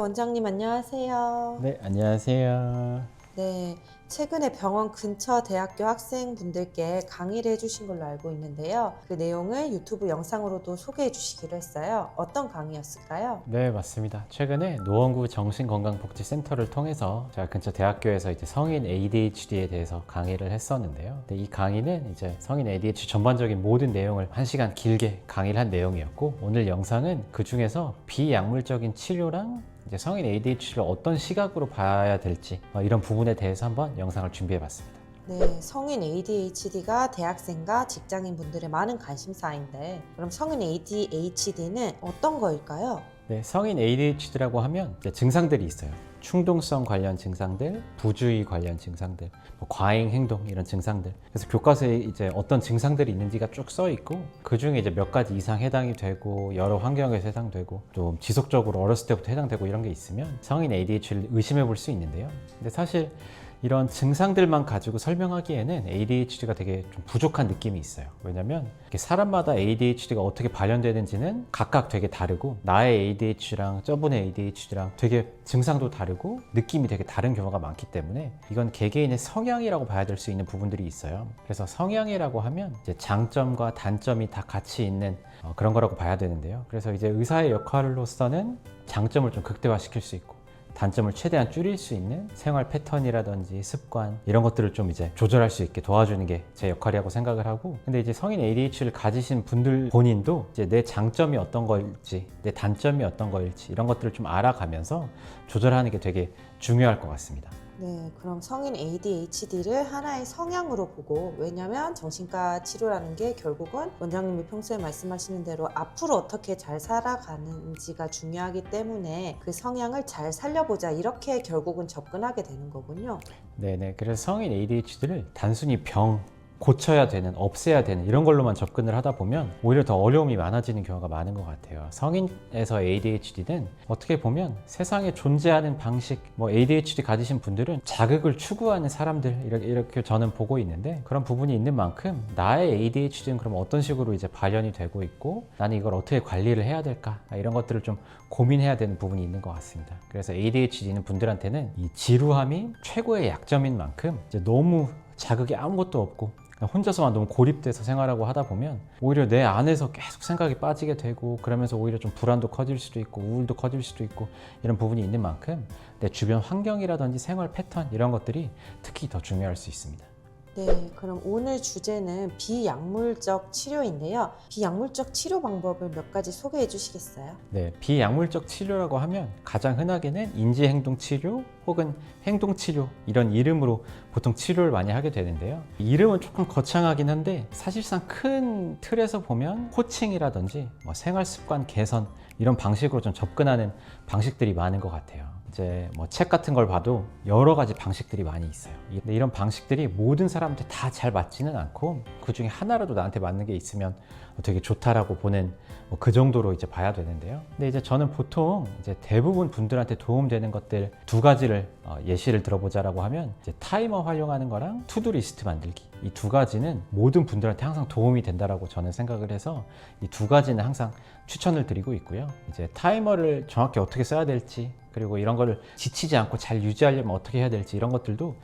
원장님 안녕하세요. 네, 안녕하세요. 네, 최근에 병원 근처 대학교 학생분들께 강의를 해주신 걸로 알고 있는데요. 그 내용을 유튜브 영상으로도 소개해 주시기로 했어요. 어떤 강의였을까요? 네, 맞습니다. 최근에 노원구 정신건강복지센터를 통해서 제가 근처 대학교에서 이제 성인 ADHD에 대해서 강의를 했었는데요. 이 강의는 이제 성인 ADHD 전반적인 모든 내용을 1시간 길게 강의를 한 내용이었고, 오늘 영상은 그 중에서 비약물적인 치료랑 이제 성인 ADHD를 어떤 시각으로 봐야 될지 이런 부분에 대해서 한번 영상을 준비해 봤습니다. 네, 성인 ADHD가 대학생과 직장인 분들의 많은 관심사인데 그럼 성인 ADHD는 어떤 거일까요? 네, 성인 ADHD라고 하면 이제 증상들이 있어요. 충동성 관련 증상들, 부주의 관련 증상들, 과잉 행동 이런 증상들. 그래서 교과서에 이제 어떤 증상들이 있는지가 쭉 써 있고, 그 중에 이제 몇 가지 이상 해당이 되고, 여러 환경에서 해당되고, 또 지속적으로 어렸을 때부터 해당되고 이런 게 있으면 성인 ADHD를 의심해 볼 수 있는데요. 근데 사실 이런 증상들만 가지고 설명하기에는 ADHD가 되게 좀 부족한 느낌이 있어요. 왜냐면 사람마다 ADHD가 어떻게 발현되는지는 각각 되게 다르고, 나의 ADHD랑 저분의 ADHD랑 되게 증상도 다르고 느낌이 되게 다른 경우가 많기 때문에 이건 개개인의 성향이라고 봐야 될 수 있는 부분들이 있어요. 그래서 성향이라고 하면 이제 장점과 단점이 다 같이 있는 그런 거라고 봐야 되는데요. 그래서 이제 의사의 역할로서는 장점을 좀 극대화시킬 수 있고, 단점을 최대한 줄일 수 있는 생활 패턴이라든지 습관 이런 것들을 좀 이제 조절할 수 있게 도와주는 게 제 역할이라고 생각을 하고, 근데 이제 성인 ADHD를 가지신 분들 본인도 이제 내 장점이 어떤 거일지 내 단점이 어떤 거일지 이런 것들을 좀 알아가면서 조절하는 게 되게 중요할 것 같습니다. 네, 그럼 성인 ADHD를 하나의 성향으로 보고, 왜냐면 정신과 치료라는 게 결국은 원장님이 평소에 말씀하시는 대로 앞으로 어떻게 잘 살아가는지가 중요하기 때문에 그 성향을 잘 살려보자, 이렇게 결국은 접근하게 되는 거군요. 네네. 그래서 성인 ADHD를 단순히 병, 고쳐야 되는, 없애야 되는 이런 걸로만 접근을 하다 보면 오히려 더 어려움이 많아지는 경우가 많은 것 같아요. 성인에서 ADHD는 어떻게 보면 세상에 존재하는 방식, ADHD 가지신 분들은 자극을 추구하는 사람들 이렇게 저는 보고 있는데, 그런 부분이 있는 만큼 나의 ADHD는 그럼 어떤 식으로 이제 발현이 되고 있고, 나는 이걸 어떻게 관리를 해야 될까, 이런 것들을 좀 고민해야 되는 부분이 있는 것 같습니다. 그래서 ADHD 있는 분들한테는 이 지루함이 최고의 약점인 만큼 이제 너무 자극이 아무것도 없고 혼자서만 너무 고립돼서 생활하고 하다 보면 오히려 내 안에서 계속 생각이 빠지게 되고, 그러면서 오히려 좀 불안도 커질 수도 있고 우울도 커질 수도 있고 이런 부분이 있는 만큼 내 주변 환경이라든지 생활 패턴 이런 것들이 특히 더 중요할 수 있습니다. 네, 그럼 오늘 주제는 비약물적 치료인데요. 비약물적 치료 방법을 몇 가지 소개해 주시겠어요? 네, 비약물적 치료라고 하면 가장 흔하게는 인지행동 치료 혹은 행동 치료 이런 이름으로 보통 치료를 많이 하게 되는데요. 이름은 조금 거창하긴 한데 사실상 큰 틀에서 보면 코칭이라든지 생활습관 개선 이런 방식으로 좀 접근하는 방식들이 많은 것 같아요. 이제 책 같은 걸 봐도 여러 가지 방식들이 많이 있어요. 근데 이런 방식들이 모든 사람한테 다 잘 맞지는 않고, 그 중에 하나라도 나한테 맞는 게 있으면 되게 좋다라고 보는 그 정도로 이제 봐야 되는데요. 근데 이제 저는 보통 이제 대부분 분들한테 도움되는 것들 두 가지를 예시를 들어보자라고 하면, 이제 타이머 활용하는 거랑 투두 리스트 만들기, 이 두 가지는 모든 분들한테 항상 도움이 된다라고 저는 생각을 해서 이 두 가지는 항상 추천을 드리고 있고요. 이제 타이머를 정확히 어떻게 써야 될지, 그리고 이런 거를 지치지 않고 잘 유지하려면 어떻게 해야 될지 이런 것들도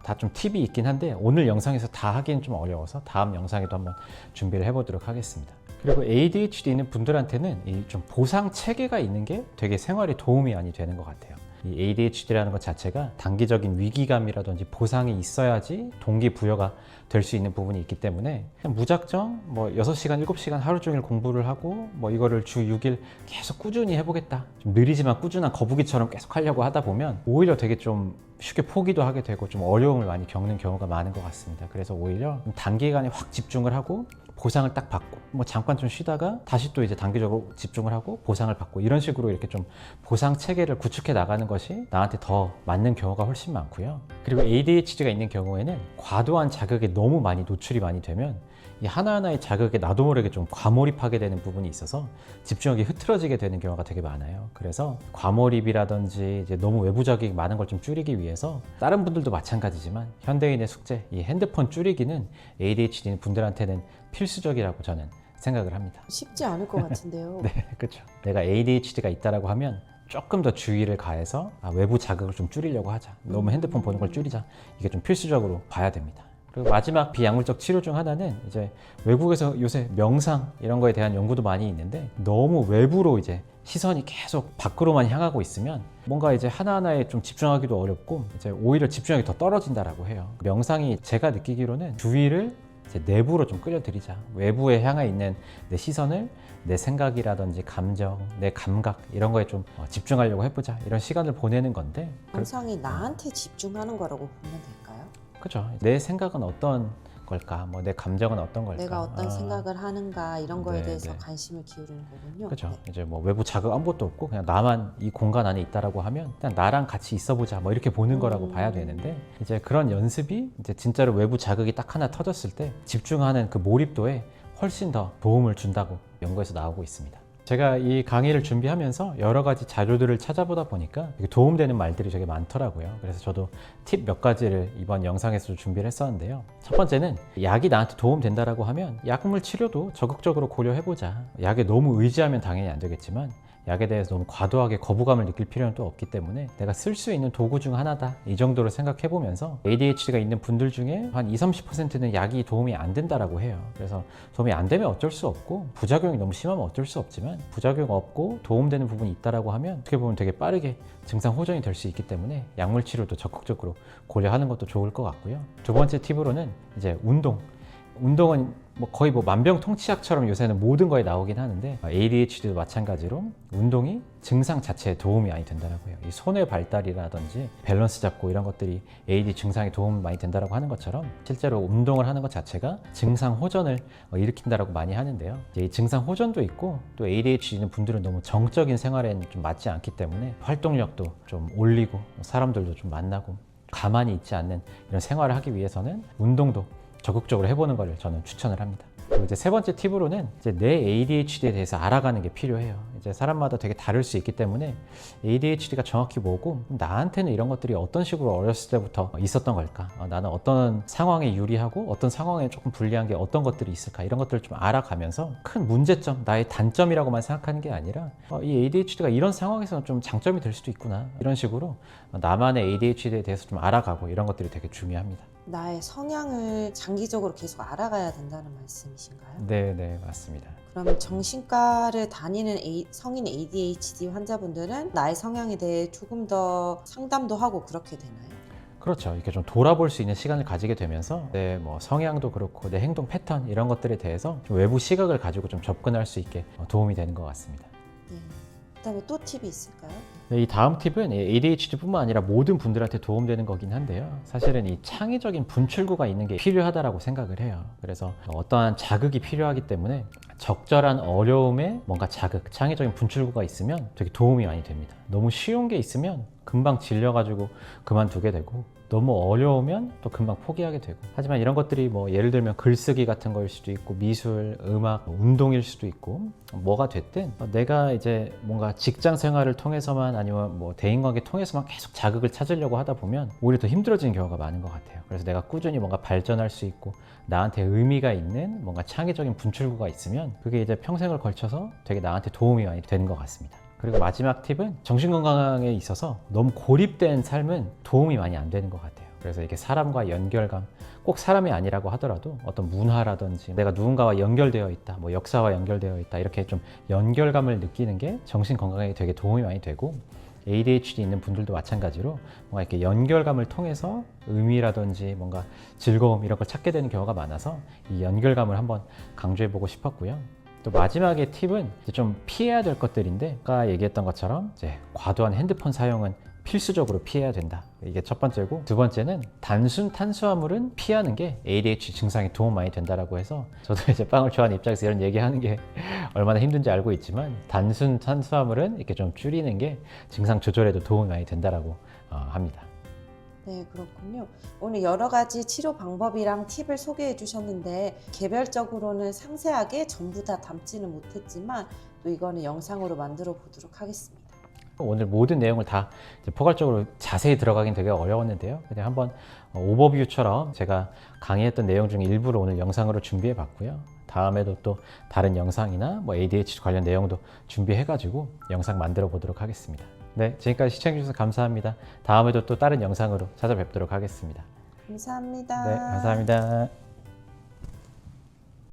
다 좀 팁이 있긴 한데 오늘 영상에서 다 하기는 좀 어려워서 다음 영상에도 한번 준비를 해보도록 하겠습니다. 그리고 ADHD 있는 분들한테는 이 좀 보상 체계가 있는 게 되게 생활에 도움이 많이 되는 것 같아요. 이 ADHD라는 것 자체가 단기적인 위기감이라든지 보상이 있어야지 동기부여가 될 수 있는 부분이 있기 때문에 그냥 무작정 6시간, 7시간 하루 종일 공부를 하고 이거를 주 6일 계속 꾸준히 해보겠다, 좀 느리지만 꾸준한 거북이처럼 계속 하려고 하다 보면 오히려 되게 좀 쉽게 포기도 하게 되고 좀 어려움을 많이 겪는 경우가 많은 것 같습니다. 그래서 오히려 단기간에 확 집중을 하고 보상을 딱 받고 잠깐 좀 쉬다가 다시 또 이제 단기적으로 집중을 하고 보상을 받고, 이런 식으로 이렇게 좀 보상 체계를 구축해 나가는 것이 나한테 더 맞는 경우가 훨씬 많고요. 그리고 ADHD가 있는 경우에는 과도한 자극에 너무 많이 노출이 많이 되면 이 하나하나의 자극에 나도 모르게 좀 과몰입하게 되는 부분이 있어서 집중력이 흐트러지게 되는 경우가 되게 많아요. 그래서 과몰입이라든지 이제 너무 외부적인 많은 걸 좀 줄이기 위해서, 다른 분들도 마찬가지지만 현대인의 숙제, 이 핸드폰 줄이기는 ADHD 분들한테는 필수적이라고 저는 생각을 합니다. 쉽지 않을 것 같은데요. 네, 그렇죠. 내가 ADHD가 있다라고 하면 조금 더 주의를 가해서 외부 자극을 좀 줄이려고 하자. 너무 핸드폰 보는 걸 줄이자. 이게 좀 필수적으로 봐야 됩니다. 그리고 마지막 비약물적 치료 중 하나는 이제 외국에서 요새 명상 이런 거에 대한 연구도 많이 있는데 너무 외부로 이제 시선이 계속 밖으로만 향하고 있으면 뭔가 이제 하나하나에 좀 집중하기도 어렵고 이제 오히려 집중력이 더 떨어진다라고 해요. 명상이 제가 느끼기로는 주의를 이제 내부로 좀 끌어들이자. 외부에 향해 있는 내 시선을 내 생각이라든지 감정, 내 감각 이런 거에 좀 집중하려고 해보자. 이런 시간을 보내는 건데 명상이 나한테 집중하는 거라고 보면 될까요? 그렇죠. 내 생각은 어떤 걸까? 뭐 내 감정은 어떤 걸까? 내가 어떤 생각을 하는가 이런 거에 네, 대해서 네. 관심을 기울이는 거군요. 그렇죠. 네. 이제 뭐 외부 자극 아무것도 없고 그냥 나만 이 공간 안에 있다라고 하면 그냥 나랑 같이 있어보자 뭐 이렇게 보는 거라고 봐야 되는데 이제 그런 연습이 이제 진짜로 외부 자극이 딱 하나 터졌을 때 집중하는 그 몰입도에 훨씬 더 도움을 준다고 연구에서 나오고 있습니다. 제가 이 강의를 준비하면서 여러 가지 자료들을 찾아보다 보니까 되게 도움되는 말들이 되게 많더라고요. 그래서 저도 팁 몇 가지를 이번 영상에서 준비를 했었는데요. 첫 번째는 약이 나한테 도움된다라고 하면 약물 치료도 적극적으로 고려해보자. 약에 너무 의지하면 당연히 안 되겠지만 약에 대해서 너무 과도하게 거부감을 느낄 필요는 또 없기 때문에 내가 쓸 수 있는 도구 중 하나다 이 정도로 생각해 보면서 ADHD가 있는 분들 중에 한 20-30%는 약이 도움이 안 된다라고 해요. 그래서 도움이 안 되면 어쩔 수 없고 부작용이 너무 심하면 어쩔 수 없지만 부작용 없고 도움되는 부분이 있다라고 하면 어떻게 보면 되게 빠르게 증상 호전이 될 수 있기 때문에 약물 치료도 적극적으로 고려하는 것도 좋을 것 같고요. 두 번째 팁으로는 이제 운동은 뭐 거의 뭐 만병통치약처럼 요새는 모든 거에 나오긴 하는데 ADHD도 마찬가지로 운동이 증상 자체에 도움이 많이 된다고 해요. 이 손의 발달이라든지 밸런스 잡고 이런 것들이 ADHD 증상에 도움이 많이 된다고 하는 것처럼 실제로 운동을 하는 것 자체가 증상 호전을 일으킨다고 많이 하는데요. 이제 이 증상 호전도 있고 또 ADHD 있는 분들은 너무 정적인 생활에는 좀 맞지 않기 때문에 활동력도 좀 올리고 사람들도 좀 만나고 가만히 있지 않는 이런 생활을 하기 위해서는 운동도 적극적으로 해보는 것을 저는 추천을 합니다. 그리고 이제 세 번째 팁으로는 이제 내 ADHD에 대해서 알아가는 게 필요해요. 이제 사람마다 되게 다를 수 있기 때문에 ADHD가 정확히 뭐고 나한테는 이런 것들이 어떤 식으로 어렸을 때부터 있었던 걸까? 나는 어떤 상황에 유리하고 어떤 상황에 조금 불리한 게 어떤 것들이 있을까? 이런 것들을 좀 알아가면서 큰 문제점, 나의 단점이라고만 생각하는 게 아니라 이 ADHD가 이런 상황에서는 좀 장점이 될 수도 있구나. 이런 식으로 나만의 ADHD에 대해서 좀 알아가고 이런 것들이 되게 중요합니다. 나의 성향을 장기적으로 계속 알아가야 된다는 말씀이신가요? 네, 맞습니다. 그럼 정신과를 다니는 성인 ADHD 환자분들은 나의 성향에 대해 조금 더 상담도 하고 그렇게 되나요? 그렇죠. 이렇게 좀 돌아볼 수 있는 시간을 가지게 되면서 내 뭐 성향도 그렇고 내 행동 패턴 이런 것들에 대해서 좀 외부 시각을 가지고 좀 접근할 수 있게 도움이 되는 것 같습니다. 네. 그다음에 또 팁이 있을까요? 이 다음 팁은 ADHD뿐만 아니라 모든 분들한테 도움되는 거긴 한데요. 사실은 이 창의적인 분출구가 있는 게 필요하다고 생각을 해요. 그래서 어떠한 자극이 필요하기 때문에 적절한 어려움에 뭔가 자극, 창의적인 분출구가 있으면 되게 도움이 많이 됩니다. 너무 쉬운 게 있으면 금방 질려가지고 그만두게 되고 너무 어려우면 또 금방 포기하게 되고 하지만 이런 것들이 뭐 예를 들면 글쓰기 같은 거일 수도 있고 미술, 음악, 운동일 수도 있고 뭐가 됐든 내가 이제 뭔가 직장 생활을 통해서만 아니면 뭐 대인관계 통해서만 계속 자극을 찾으려고 하다 보면 오히려 더 힘들어지는 경우가 많은 것 같아요. 그래서 내가 꾸준히 뭔가 발전할 수 있고 나한테 의미가 있는 뭔가 창의적인 분출구가 있으면 그게 이제 평생을 걸쳐서 되게 나한테 도움이 많이 되는 것 같습니다. 그리고 마지막 팁은 정신건강에 있어서 너무 고립된 삶은 도움이 많이 안 되는 것 같아요. 그래서 이게 사람과 연결감, 꼭 사람이 아니라고 하더라도 어떤 문화라든지 내가 누군가와 연결되어 있다, 뭐 역사와 연결되어 있다 이렇게 좀 연결감을 느끼는 게 정신건강에 되게 도움이 많이 되고 ADHD 있는 분들도 마찬가지로 뭔가 이렇게 연결감을 통해서 의미라든지 뭔가 즐거움 이런 걸 찾게 되는 경우가 많아서 이 연결감을 한번 강조해보고 싶었고요. 또 마지막의 팁은 이제 좀 피해야 될 것들인데 아까 얘기했던 것처럼 이제 과도한 핸드폰 사용은 필수적으로 피해야 된다. 이게 첫 번째고 두 번째는 단순 탄수화물은 피하는 게 ADHD 증상에 도움 많이 된다라고 해서 저도 이제 빵을 좋아하는 입장에서 이런 얘기하는 게 얼마나 힘든지 알고 있지만 단순 탄수화물은 이렇게 좀 줄이는 게 증상 조절에도 도움이 많이 된다라고 합니다. 네, 그렇군요. 오늘 여러 가지 치료 방법이랑 팁을 소개해 주셨는데 개별적으로는 상세하게 전부 다 담지는 못했지만 또 이거는 영상으로 만들어 보도록 하겠습니다. 오늘 모든 내용을 다 포괄적으로 자세히 들어가긴 되게 어려웠는데요. 그냥 한번 오버뷰처럼 제가 강의했던 내용 중에 일부를 오늘 영상으로 준비해 봤고요. 다음에도 또 다른 영상이나 뭐 ADHD 관련 내용도 준비해 가지고 영상 만들어 보도록 하겠습니다. 네, 지금까지 시청해주셔서 감사합니다. 다음에도 또 다른 영상으로 찾아뵙도록 하겠습니다. 감사합니다. 네, 감사합니다.